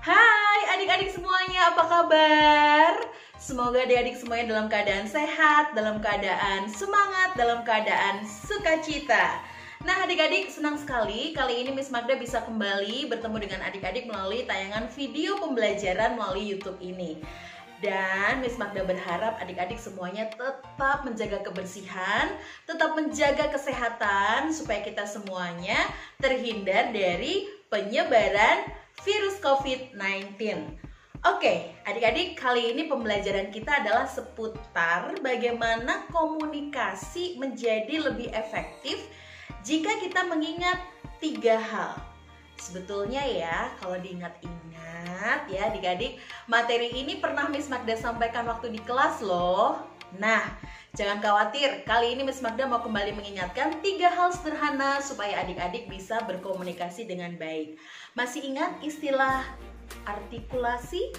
Hai adik-adik semuanya, apa kabar? Semoga adik-adik semuanya dalam keadaan sehat, dalam keadaan semangat, dalam keadaan sukacita. Nah adik-adik, senang sekali kali ini Miss Magda bisa kembali bertemu dengan adik-adik melalui tayangan video pembelajaran melalui YouTube ini. Dan Miss Magda berharap adik-adik semuanya tetap menjaga kebersihan, tetap menjaga kesehatan supaya kita semuanya terhindar dari penyebaran virus COVID-19. Oke, adik-adik, kali ini pembelajaran kita adalah seputar bagaimana komunikasi menjadi lebih efektif jika kita mengingat 3 hal. Sebetulnya ya, kalau diingat-ingat ya adik-adik, materi ini pernah Miss Magda sampaikan waktu di kelas loh. Nah, jangan khawatir, kali ini Miss Magda mau kembali mengingatkan 3 hal sederhana supaya adik-adik bisa berkomunikasi dengan baik. Masih ingat istilah artikulasi?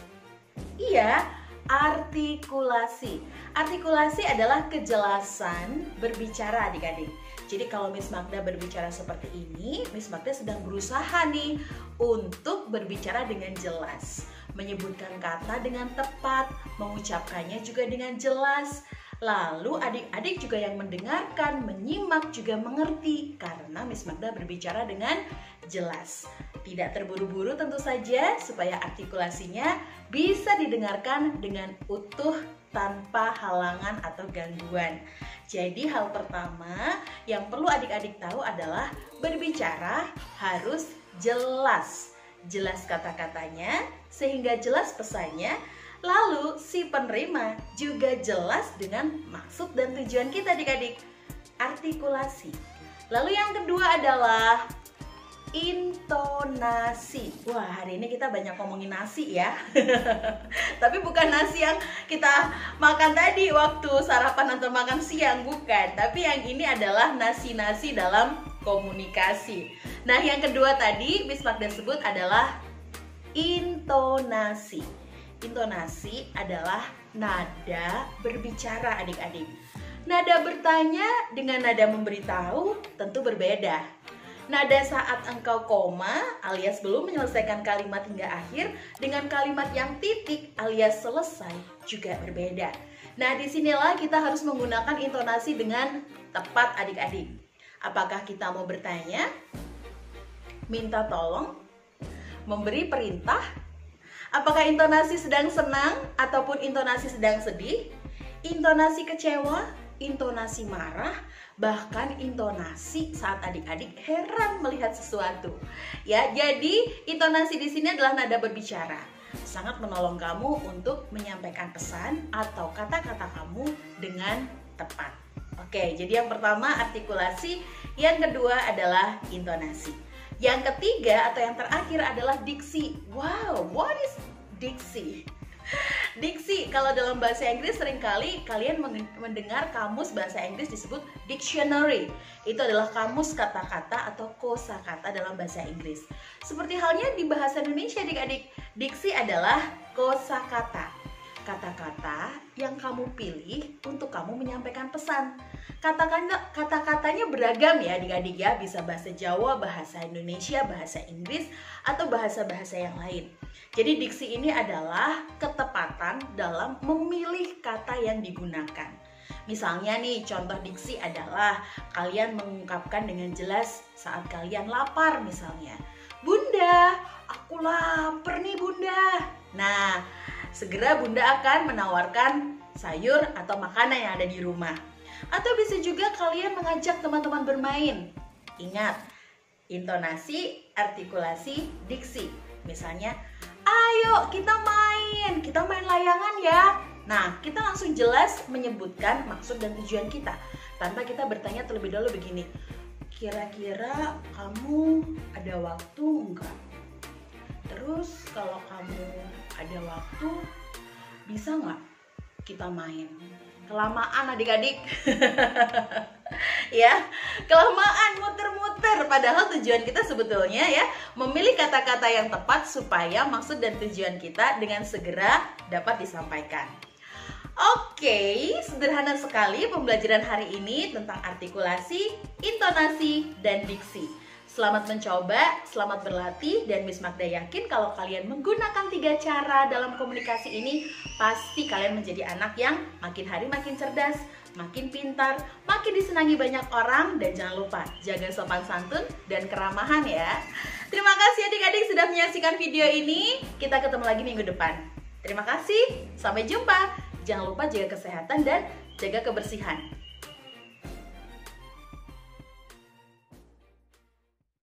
Iya, artikulasi. Artikulasi adalah kejelasan berbicara adik-adik. Jadi kalau Miss Magda berbicara seperti ini, Miss Magda sedang berusaha nih untuk berbicara dengan jelas, menyebutkan kata dengan tepat, mengucapkannya juga dengan jelas. Lalu adik-adik juga yang mendengarkan, menyimak juga mengerti karena Miss Magda berbicara dengan jelas. Tidak terburu-buru tentu saja supaya artikulasinya bisa didengarkan dengan utuh tanpa halangan atau gangguan. Jadi hal pertama yang perlu adik-adik tahu adalah berbicara harus jelas. Jelas kata-katanya sehingga jelas pesannya. Lalu si penerima juga jelas dengan maksud dan tujuan kita adik-adik. Artikulasi. Lalu yang kedua adalah intonasi. Wah, hari ini kita banyak ngomongin nasi ya. Tapi bukan nasi yang kita makan tadi waktu sarapan atau makan siang, bukan. Tapi yang ini adalah nasi-nasi dalam komunikasi. Nah, yang kedua tadi Miss Magda sebut adalah intonasi. Intonasi adalah nada berbicara adik-adik. Nada bertanya dengan nada memberitahu tentu berbeda. Nada saat engkau koma alias belum menyelesaikan kalimat hingga akhir dengan kalimat yang titik alias selesai juga berbeda. Nah, disinilah kita harus menggunakan intonasi dengan tepat adik-adik. Apakah kita mau bertanya, minta tolong, memberi perintah? Apakah intonasi sedang senang ataupun intonasi sedang sedih? Intonasi kecewa, intonasi marah, bahkan intonasi saat adik-adik heran melihat sesuatu. Ya, jadi intonasi di sini adalah nada berbicara. Sangat menolong kamu untuk menyampaikan pesan atau kata-kata kamu dengan tepat. Oke, jadi yang pertama artikulasi, yang kedua adalah intonasi. Yang ketiga atau yang terakhir adalah diksi. Wow, what is diksi? Diksi, kalau dalam bahasa Inggris seringkali kalian mendengar kamus bahasa Inggris disebut dictionary. Itu adalah kamus kata-kata atau kosakata dalam bahasa Inggris. Seperti halnya di bahasa Indonesia adik-adik, diksi adalah kosakata. Kata-kata yang kamu pilih untuk kamu menyampaikan pesan. Kata-katanya beragam ya adik-adik ya, bisa bahasa Jawa, bahasa Indonesia, bahasa Inggris, atau bahasa-bahasa yang lain. Jadi diksi ini adalah ketepatan dalam memilih kata yang digunakan. Misalnya nih, contoh diksi adalah kalian mengungkapkan dengan jelas saat kalian lapar misalnya. Bunda, aku lapar nih bunda. Nah, segera bunda akan menawarkan sayur atau makanan yang ada di rumah. Atau bisa juga kalian mengajak teman-teman bermain. Ingat, intonasi, artikulasi, diksi. Misalnya, ayo kita main layangan ya. Nah, kita langsung jelas menyebutkan maksud dan tujuan kita tanpa kita bertanya terlebih dahulu begini, kira-kira kamu ada waktu enggak? Terus kalau kamu ada waktu, bisa nggak kita main? Kelamaan adik-adik. Ya, kelamaan muter-muter. Padahal tujuan kita sebetulnya ya memilih kata-kata yang tepat supaya maksud dan tujuan kita dengan segera dapat disampaikan. Oke, sederhana sekali pembelajaran hari ini tentang artikulasi, intonasi, dan diksi. Selamat mencoba, selamat berlatih, dan Miss Magda yakin kalau kalian menggunakan 3 cara dalam komunikasi ini, pasti kalian menjadi anak yang makin hari makin cerdas, makin pintar, makin disenangi banyak orang, dan jangan lupa jaga sopan santun dan keramahan ya. Terima kasih adik-adik sudah menyaksikan video ini. Kita ketemu lagi minggu depan. Terima kasih, sampai jumpa. Jangan lupa jaga kesehatan dan jaga kebersihan.